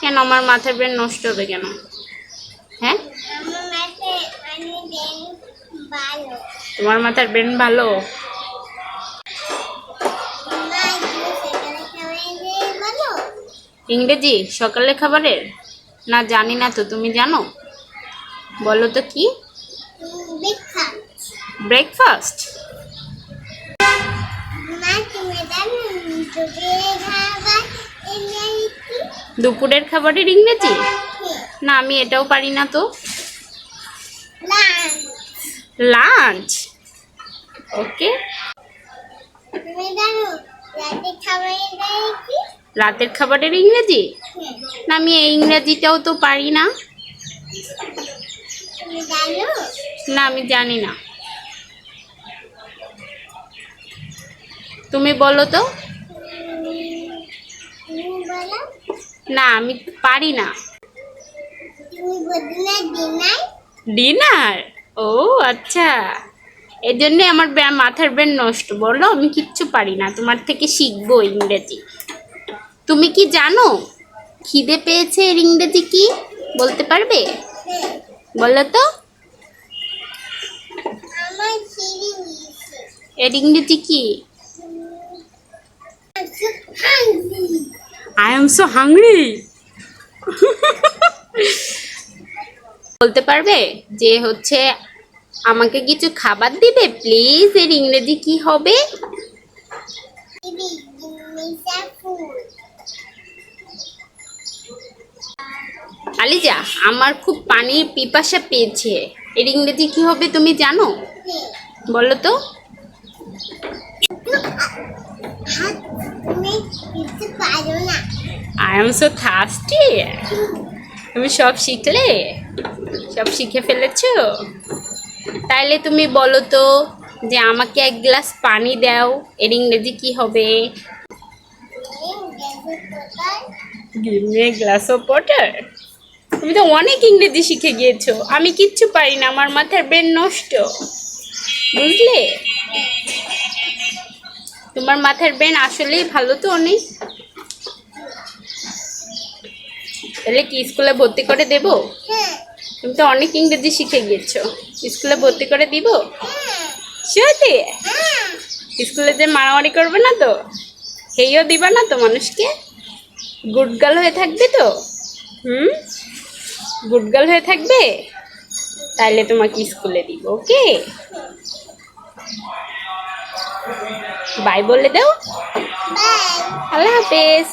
কেন আমার মাথার ব্রেন নষ্ট হবে কেন? হ্যাঁ, তোমার মাথার ব্রেন ভালো। ইংরেজি সকালে খাবারের না, জানি না তো, তুমি জানো? বলো তো কি? ব্রেকফাস্ট। দুপুরের খাবারের ইংরেজি না, আমি এটাও পারি না তো। লাঞ্চ। ওকে। রাতের খাবারের ইংরেজি না, আমি এই ইংরেজিটাও তো পারি না। না, আমি জানি না। তুমি বলো তো। না, আমি পারি না। ডিনার। ও আচ্ছা, এই জন্যে আমার মাথার ব্রেন নষ্ট। বলো, আমি কিচ্ছু পারি না, তোমার থেকে শিখবো ইংরেজি। তুমি কি জানো খিদে পেয়েছে এর ইংরেজি কি? বলতে পারবে? বলো তো। এর ইংরেজি কি? I am so hungry. বলতে পারবে যে হচ্ছে আমাকে কিছু খাবার দিবে প্লিজ, এর ইংরেজি কি হবে? আলিজা, আমার খুব পানির পিপাসা পেয়েছে, এর ইংরেজি কি হবে তুমি জানো? বলো তো। I am so thirsty. তুমি সব শিখলে, সব শিখে ফেলেছো। তাইলে তুমি বলো তো যে আমাকে এক গ্লাস পানি দাও, এর ইংরেজি কি হবে? Give me a glass of water. তুমি তো অনেক ইংরেজি শিখে গিয়েছো, আমি কিচ্ছু পারি না, আমার মাথার ব্রেন নষ্ট, বুঝলে? তোমার মাথার ব্রেন আসলেই ভালো তো অনেক। তাহলে কি স্কুলে ভর্তি করে দেব? তুমি তো অনেক ইংরেজি শিখে গিয়েছো, স্কুলে ভর্তি করে দিব? সত্যি? স্কুলে যে মারামারি করবে না তো, হেইও দিবা না তো মানুষকে? গুড গার্ল হয়ে থাকবে তো? গুড গার্ল হয়ে থাকবে? তাইলে তোমাকে স্কুলে দিব। ওকে, বাই বলে দাও। আল্লাহ হাফেজ।